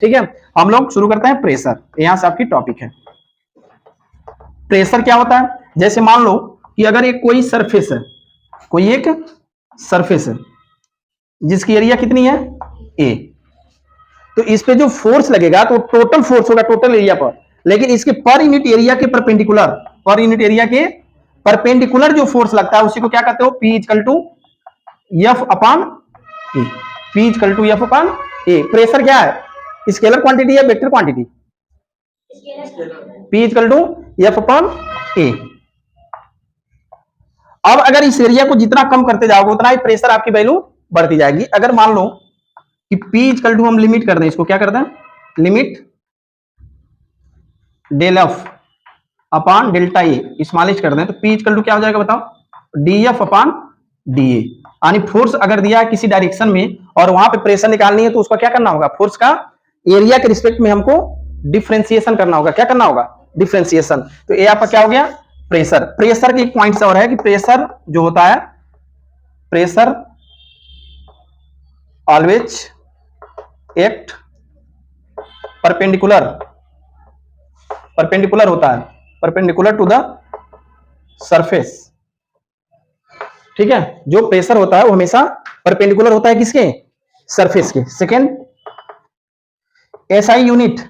ठीक है, हम लोग शुरू करते हैं प्रेशर। यहां से आपकी टॉपिक है प्रेशर क्या होता है। जैसे मान लो कि अगर एक कोई सरफेस है, कोई एक सरफेस है जिसकी एरिया कितनी है ए, तो इस पे जो फोर्स लगेगा तो टोटल फोर्स होगा टोटल एरिया पर, लेकिन इसके पर यूनिट एरिया के परपेंडिकुलर, पर यूनिट एरिया के परपेंडिकुलर जो फोर्स लगता है उसी को क्या कहते हो, P equal to F upon A. P equal to F upon A. Pressure क्या है, स्केलर क्वांटिटी है vector quantity, P equal to F upon A. अब अगर इस एरिया को जितना कम करते जाओगे उतना ही प्रेशर आपकी वैल्यू बढ़ती जाएगी। अगर मान लो कि P इक्वल टू हम लिमिट कर दें, इसको क्या करते हैं, limit del F upon delta A smallest कर दें, तो P इक्वल टू क्या हो जाएगा बताओ, D F upon D A. यानी फोर्स अगर दिया है किसी डायरेक्शन में और वहां पे प्रेशर निकालनी है तो उसका क्या करना होगा, फोर्स का एरिया के रिस्पेक्ट में हमको डिफरेंशिएशन करना होगा। क्या करना होगा, डिफरेंशिएशन। तो ये आपका क्या हो गया, प्रेशर। प्रेशर के एक पॉइंट और है कि प्रेशर जो होता है, pressure always act perpendicular, perpendicular होता है, परपेंडिकुलर टू द सरफेस। ठीक है, जो प्रेशर होता है वो हमेशा परपेंडिकुलर होता है किसके, सरफेस के। Second, SI unit,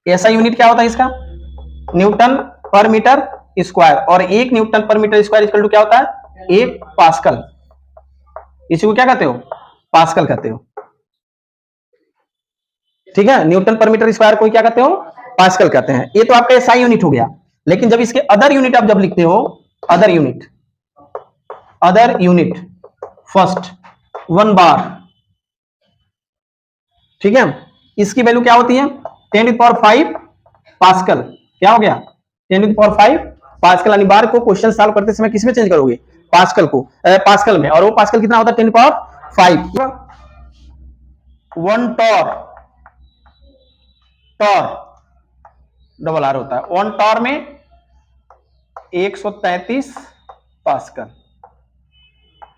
SI unit क्या होता है इसका, न्यूटन पर मीटर स्क्वायर, और एक Newton per metre square equal to क्या होता है, एक पास्कल। इसी को क्या कहते हो, पास्कल कहते हो। ठीक है, न्यूटन पर मीटर स्क्वायर को क्या कहते हो, पास्कल कहते हैं। ये तो आपका एसआई यूनिट हो गया। लेकिन जब इसके अदर यूनिट आप जब लिखते हो, other unit, other unit first 1 बार, ठीक है, इसकी वैल्यू क्या होती है 10⁵ पास्कल। क्या हो गया 10⁵ पास्कल। यानी बार को क्वेश्चन सॉल्व करते समय किसमें चेंज करोगे, पास्कल को, पास्कल में। और वो पास्कल कितना होता है 10⁵ 1 टॉर, टॉर डबल आर होता है, 1 टॉर में 133 पास्कल,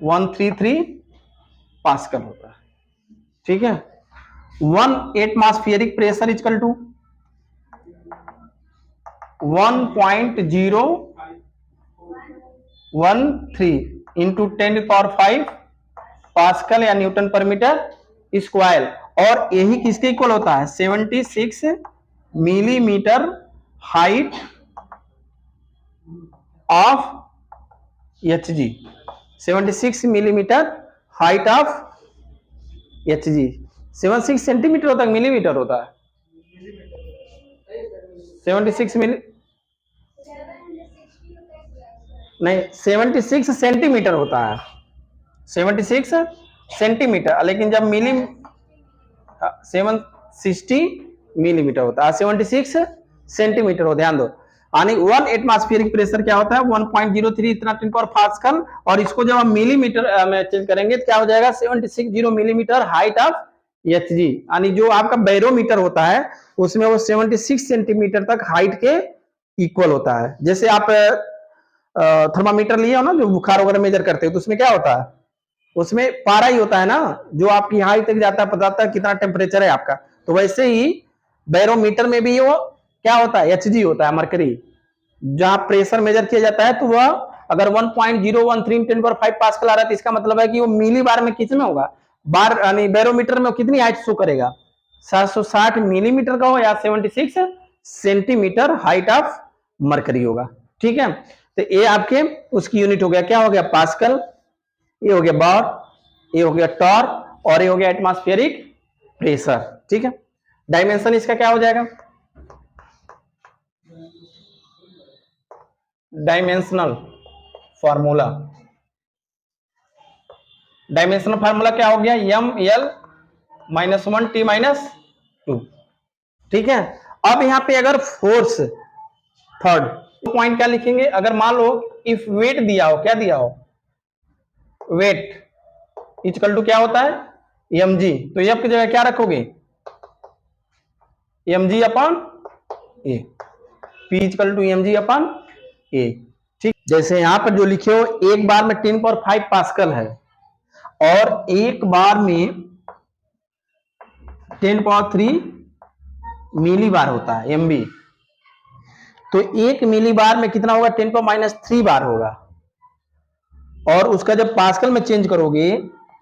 133 पास्कल होता है। ठीक है, 1 atmospheric pressure equal to 1.013 into 10⁵ pascal या न्यूटन पर मीटर स्क्वायर। और यही किसके इक्वल होता है, 76 millimetre height of H G, 76 millimetre height of H G. 76 centimetre होता है, मिलीमीटर होता है, 76 मिली नहीं 76 सेंटीमीटर होता है, 76 सेंटीमीटर। लेकिन जब मिली 760 मिलीमीटर होता है, 76 सेंटीमीटर हो, ध्यान दो। यानी 1 एटमॉस्फेरिक प्रेशर क्या होता है 1.03 इतना 10 पास्कल, और इसको जब हम मिलीमीटर में चेंज करेंगे तो क्या हो जाएगा 760 मिलीमीटर हाइट ऑफ एचजी। यानी जो आपका बैरोमीटर होता है उसमें वो 76 सेंटीमीटर तक हाइट के इक्वल होता है। जैसे आप थर्मामीटर लिए हो ना, जो बुखार वगैरह मेजर करते हो, तो उसमें क्या होता है, उसमें पारा ही होता है ना, जो आपकी हाइट तक जाता है, बताता है कितना टेम्परेचर है आपका। तो वैसे ही बैरोमीटर में भी वो क्या होता है, एचजी होता है, मरकरी। जहां प्रेशर मेजर किया जाता है तो वह अगर 1.013 10⁵ पास्कल आ रहा है तो इसका मतलब है कि वो मिली बार में कितने होगा, बार यानी बैरोमीटर में कितनी हाइट शो करेगा, 760 मिलीमीटर का हो या 76 सेंटीमीटर हाइट ऑफ मरकरी होगा। ठीक है, तो ये आपके उसकी यूनिट हो गया, क्या हो गया पास्कल, ये हो गया बार, ये हो गया टॉर, और ये हो गया एटमॉस्फेरिक प्रेशर। ठीक है, डायमेंशन इसका क्या हो जाएगा, डायमेंशनल फार्मूला, डायमेंशनल फार्मूला क्या हो गया m(l)-1 t-2। ठीक है, अब यहां पे अगर फोर्स, थर्ड पॉइंट क्या लिखेंगे, अगर मान लो इफ वेट दिया हो, क्या दिया हो, वेट इक्वल टू क्या होता है mg, तो एफ की जगह क्या रखोगे mg upon A, P equal to mg upon A. ठीक, जैसे यहां पर जो लिखे हो एक बार में 10⁵ पास्कल है और एक बार में 10⁻³ मिली बार होता है MB। तो 1 मिली बार में कितना होगा? 10⁻³ बार होगा। और उसका जब पास्कल में चेंज करोगे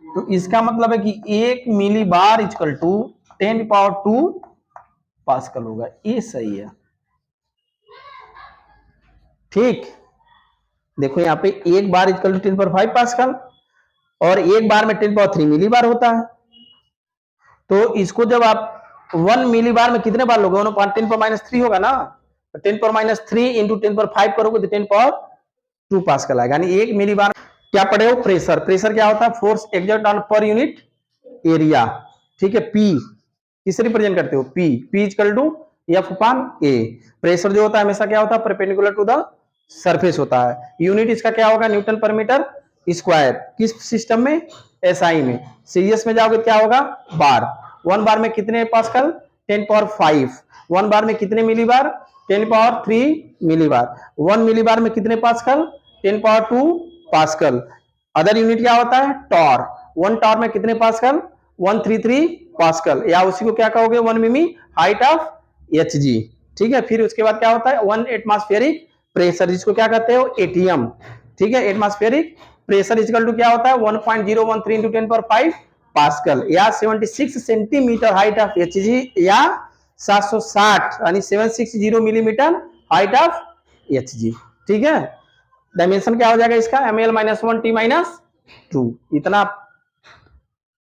तो इसका मतलब है कि 1 मिली बार इक्वल टू 10⁻² पास्कल होगा। ये सही है, ठीक। देखो यहाँ पे 1 बार इक्वल टू 10⁻5 पास्कल और 1 बार में 10⁻³ मिली बार होता है। तो इसको जब आप 1 मिली बार में कितने बार लोगे? 10⁻³ होगा ना। 10⁻³ इंटू 10⁻5 करोगे तो 10⁻² पास्कल आएगा। यानी 1 मिली बार। क्या पढ़े हो? प्रेशर। प्रेशर क्या होता है? Force exert on per unit area, ठीक है। पी किसे रिप्रेजेंट करते हो? P. P equal to F/A। Pressure जो होता है हमेशा क्या होता है? परपेंडिकुलर टू द सरफेस होता है। यूनिट इसका क्या होगा? Newton per metre square. किस सिस्टम में? SI में। सीरियस में जाओगे क्या होगा? बार। 1 बार में कितने पास्कल? 10⁻5। 1 बार में कितने मिली बार? 10⁻³ मिली बार। 1 मिली बार में कितने पास्कल? 10⁻² पास्कल। अदर यूनिट क्या होता है? टॉर। 1 टॉर में कितने पास्कल? 133 पास्कल, या उसी को क्या कहोगे? 1 मिमी हाइट ऑफ Hg, ठीक है। फिर उसके बाद क्या होता है? 1 एटमॉस्फेरिक प्रेशर, जिसको क्या कहते हो? ATM, ठीक है। एटमॉस्फेरिक प्रेशर इक्वल टू क्या होता है? 1.013 इंटू 10⁻5 पास्कल, या 76 सेंटीमीटर हाइट ऑफ Hg, या 760 यानी 760 मिलीमीटर हाइट ऑफ Hg, ठीक है। डायमेंशन क्या हो जाएगा इसका? ml-1 t-2। इतना।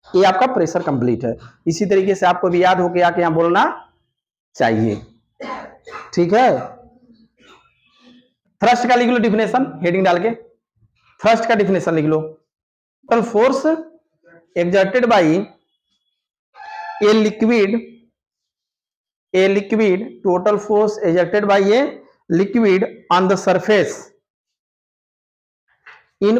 ये आपका प्रेशर कंप्लीट है। इसी तरीके से आपको भी याद होके आके यहां बोलना चाहिए, ठीक है। थ्रस्ट का लिख लो डिफिनेशन, हेडिंग डाल के। थ्रस्ट का डिफिनेशन लिख लो। Total force exerted by a liquid, total force exerted by a liquid on the surface in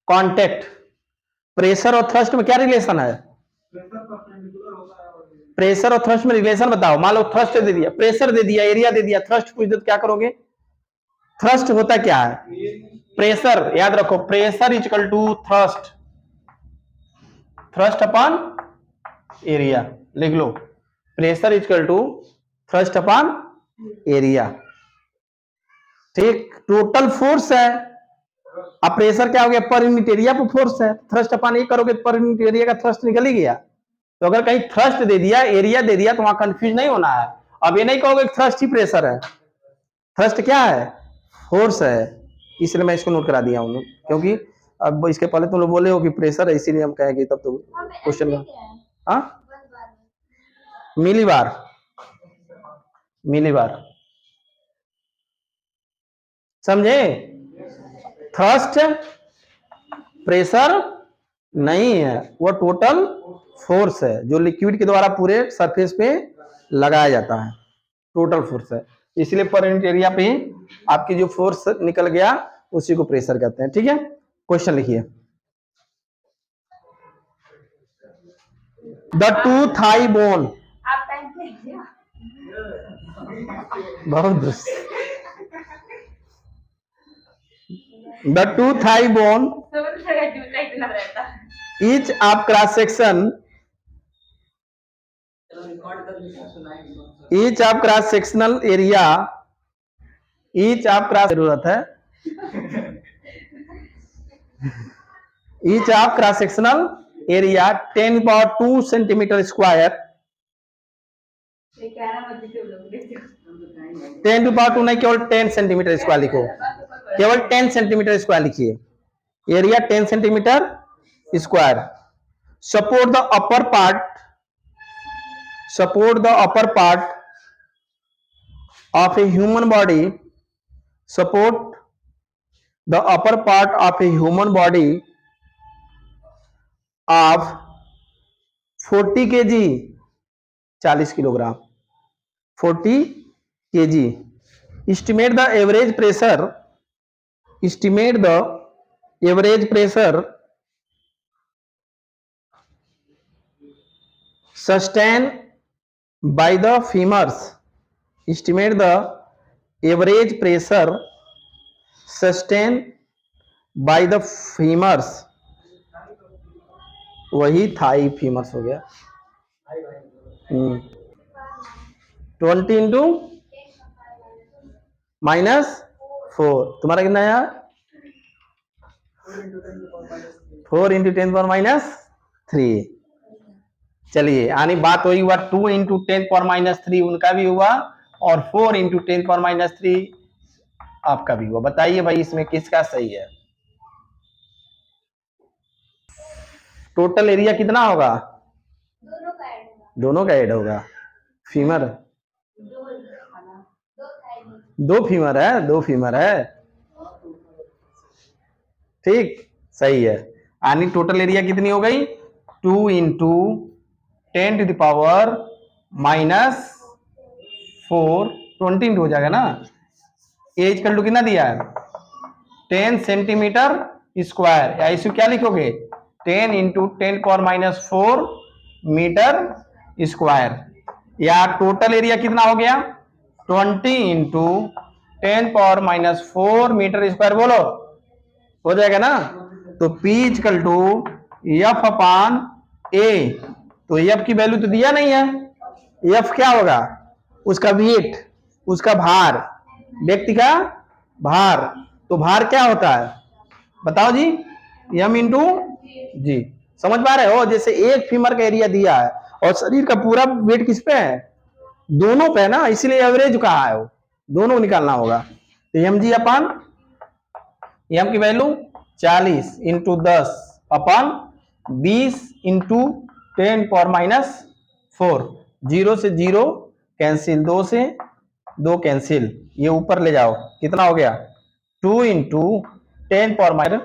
contact pressure और थ्रस्ट में क्या रिलेशन है? प्रेशर और थ्रस्ट में रिलेशन बताओ। मान लो थ्रस्ट दे दिया, प्रेशर दे दिया, एरिया दे दिया, थ्रस्ट पूछ दो तो क्या करोगे? थ्रस्ट होता क्या है? प्रेशर। याद रखो, pressure equal to thrust upon area. लिख लो, pressure equal to thrust upon area, ठीक। टोटल फोर्स है। अब प्रेशर क्या हो गया? पर यूनिट एरिया पर फोर्स है। थ्रस्ट अपॉन ये करोगे पर यूनिट एरिया का थ्रस्ट निकल ही गया। तो अगर कहीं थ्रस्ट दे दिया, एरिया दे दिया, तो वहां कंफ्यूज नहीं होना है। अब ये नहीं कहोगे थ्रस्ट ही प्रेशर है। थ्रस्ट क्या है? फोर्स है। इसलिए मैं इसको नोट करा दिया हूं, क्योंकि अब इसके पहले तुम लोग बोले हो कि प्रेशर है, इसीलिए हम कहेंगे तब तो क्वेश्चन में। हाँ, मिली बार समझे? थ्रस्ट प्रेशर नहीं है, वो टोटल फोर्स है जो लिक्विड के द्वारा पूरे सरफेस पे लगाया जाता है। टोटल फोर्स है, इसलिए पर यूनिट एरिया पे आपकी जो फोर्स निकल गया उसी को प्रेशर कहते हैं, ठीक है। क्वेश्चन लिखिए। द टू थाई बोन, बहुत the two thigh bone each of cross section area जरूरत है each of cross sectional area 10⁻² centimetre square. 10⁻² नहीं, केवल 10 सेंटीमीटर स्क्वायर लिखो, केवल 10 सेंटीमीटर स्क्वायर लिखिए। Area 10 centimetre square. Support the upper part of a human body, support the upper part of a human body of 40 kg, 40 kilogram, 40 kg। estimate the average pressure sustained by the femurs, estimate the average pressure sustained by the femurs वही Thai फीमर्स हो गया। 20 × -4 तुम्हारा कितना है यार? 4 × 10⁻³ चलिए यानी बात वही हुआ, 2 × 10⁻³ उनका भी हुआ और 4 × 10⁻³ आपका भी हुआ। बताइए भाई इसमें किसका सही है? टोटल एरिया कितना होगा? दोनों का ऐड होगा। फीमर दो फीमर है। ठीक, सही है। यानी टोटल एरिया कितनी हो गई? 2 × 10⁻⁴ 20 हो जाएगा ना। एज इक्वल टू कितना दिया है? 10 सेंटीमीटर स्क्वायर, या इसे क्या लिखोगे? 10 × 10⁻⁴ मीटर स्क्वायर। या टोटल एरिया कितना हो गया? 20 × 10⁻⁴ मीटर स्क्वायर। बोलो, हो जाएगा ना। तो P इक्वल टू एफ अपान ए। तो एफ की वैल्यू तो दिया नहीं है। एफ क्या होगा? उसका वेट, उसका भार, व्यक्ति का भार। तो भार क्या होता है बताओ जी? एम इंटू जी। समझ पा रहे हो? जैसे एक फीमर का एरिया दिया है और शरीर का पूरा वेट किस पे है? दोनों पे ना, इसलिए एवरेज कहा है वो, दोनों निकालना होगा। तो एम जी अपान एम की वैल्यू 40 × 10 अपान 20 × 10⁻⁴। 0 से 0 कैंसिल, 2 से 2 कैंसिल, ये ऊपर ले जाओ, कितना हो गया? 2 × 10⁻।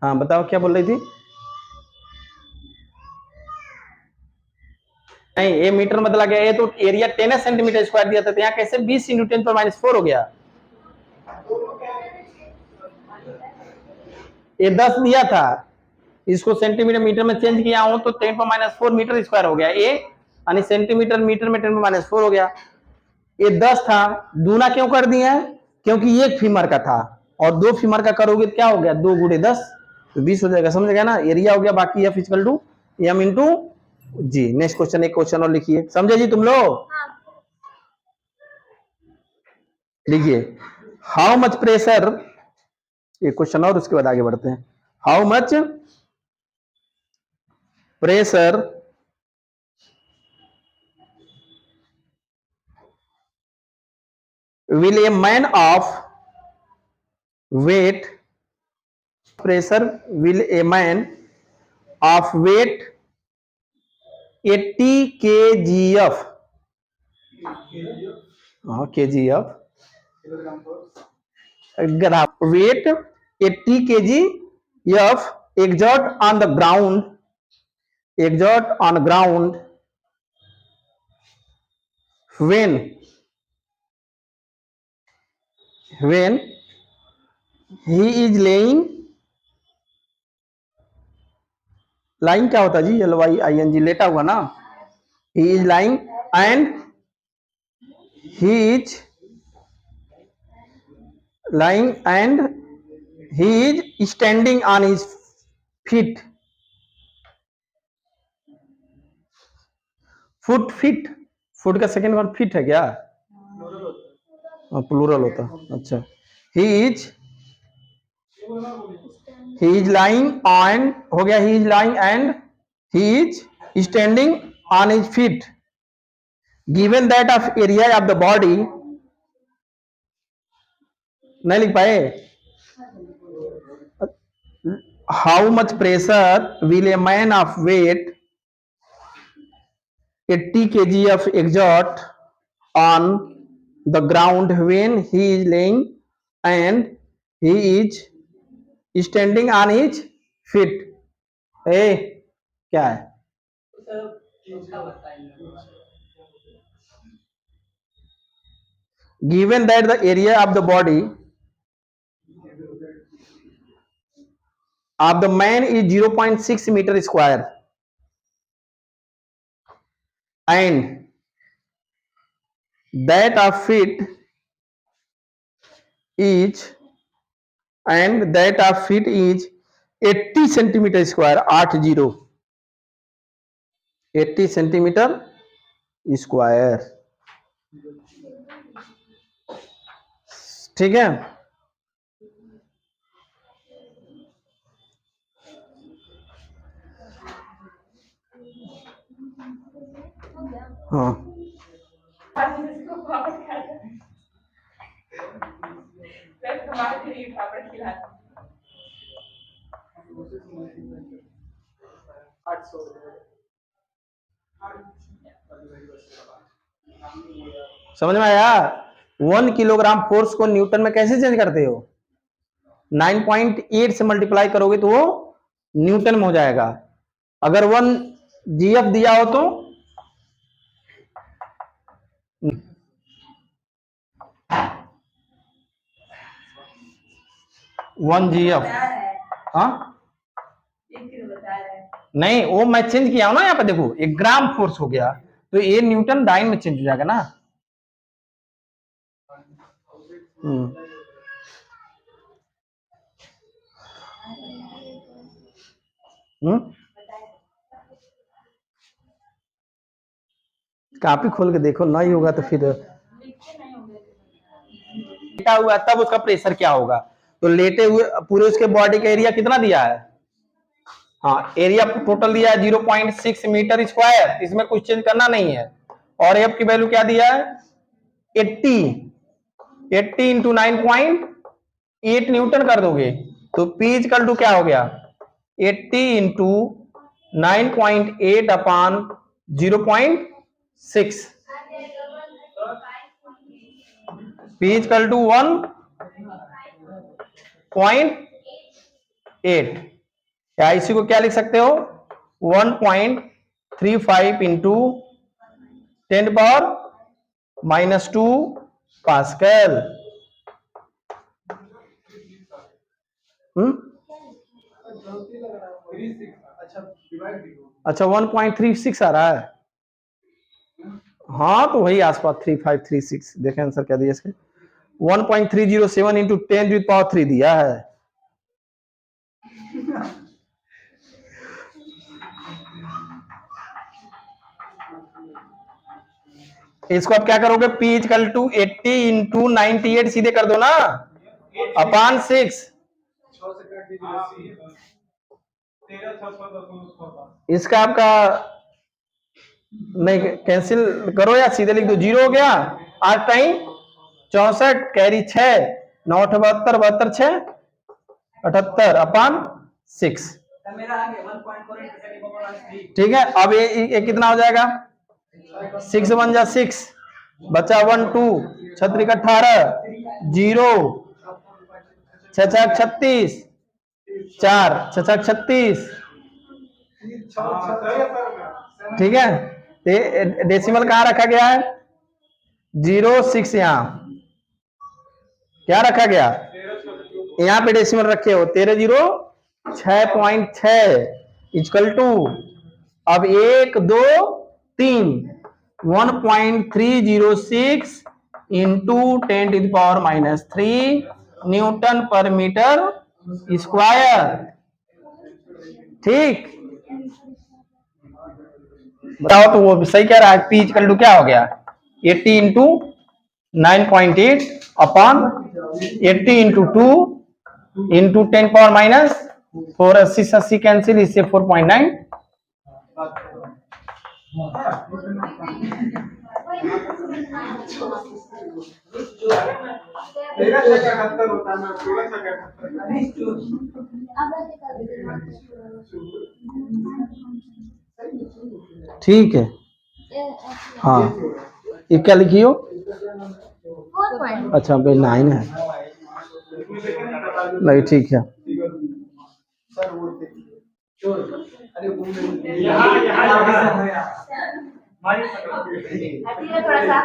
हाँ बताओ क्या बोल रही थी? नहीं, ये मीटर मतलब क्या? ये तो एरिया 10 सेंटीमीटर स्क्वायर दिया था, तो यहाँ कैसे 20 × 10⁻⁴ हो गया? ये 10 दिया था, इसको सेंटीमीटर मीटर में चेंज किया हूं तो 10⁻⁴ मीटर स्क्वायर हो गया। ये यानी सेंटीमीटर मीटर में 10⁻⁴ हो गया। ये 10 था, दूना क्यों कर दिया है? क्योंकि एक फीमर का था और दो फीमर का करोगे तो क्या हो गया? 2 × 10 तो 20 हो जाएगा। समझ गया ना? एरिया हो गया। बाकी F equal to M into G. Next question, एक क्वेश्चन और लिखिए। समझे जी तुम लोग? लिखिए, हाउ मच प्रेशर, एक क्वेश्चन और उसके बाद आगे बढ़ते हैं। How much pressure will a man of weight, pressure will a man of weight 80 kgf, kgf gram, weight 80 kgf exert on the ground, exert on ground when he is laying, line क्या होता है जी? LYING, लेटा हुआ ना। he is lying and he is lying and he is standing on his feet, foot feet, foot का second word feet है क्या? Plural होता। अच्छा, ही इज लाइंग ऑन हो गया, he is lying and he is standing on his feet given that of area of the body. नहीं लिख पाए? How much pressure will a man of weight 80 kg exert on the ground when he is laying and he is standing on his feet। ए क्या है? given that the area of the body of the man is 0.6 meter square and that of feet is and that of feet is 80 centimetre square, 80 centimetre square. ठीक है, हाँ समझ में आया। 1 kilogram force को Newton में कैसे चेंज करते हो? 9.8 से मल्टीप्लाई करोगे तो वो न्यूटन में हो जाएगा। अगर 1 जीएफ दिया हो तो 1 जीएफ, हाँ नहीं, वो मैं चेंज किया हूं ना, यहाँ पे देखो 1 ग्राम फोर्स हो गया तो ये न्यूटन डाइन में चेंज हो जाएगा ना। कॉपी खोल के देखो, नहीं होगा तो फिर लेटा हुआ तब उसका प्रेशर क्या होगा। तो लेटे हुए पूरे उसके बॉडी का एरिया कितना दिया है? हाँ, एरिया टोटल दिया है 0.6 मीटर स्क्वायर, इसमें कुछ चेंज करना नहीं है। और एफ की वैल्यू क्या दिया है? 80 इंटू 9.8 न्यूटन कर दोगे तो पी इक्वल टू क्या हो गया? 80 into 9.8 upon 0.6, P equal to 1.8। या इसी को क्या लिख सकते हो? 1.35 इंटू 10⁻⁻2 पास्कल। अच्छा 1.36 आ रहा है, हाँ तो वही आसपास 3536। देखें आंसर क्या दिया इसके? 1.307 इंटू 10⁻³ दिया है। इसको आप क्या करोगे? P इक्वल टू 80 इंटू 98 सीधे कर दो ना, अपान 6। इसका आपका नहीं कैंसिल करो या सीधे लिख दो, 0 हो गया। 8 टाइम 64 कैरी 6, 9 72 72 6 78 अपान 6। ठीक है, अब ये कितना हो जाएगा? 6 1 जा 6, बचा 1 2, 6 3 18, 0 6 6 36, 4 6 6 36। ठीक है, डेसिमल कहां रखा गया है? 06 यहां क्या रखा गया? यहां पे डेसिमल रखे हो 13 0 6.6 इक्वल टू, अब 1 2 3 1.306 into 10⁻³ Newton per metre square. ठीक, बताओ तो वो सही कह रहा है। पी इक्वल टू क्या हो गया? 80 इंटू 9.8 अपॉन 80 इंटू 2 इंटू 10⁻⁻4। 80 से 80 कैंसिल, इससे 4.9। ठीक है, हाँ ये क्या लिखी हो? अच्छा भाई 9 है, नहीं ठीक है। थोड़ा सा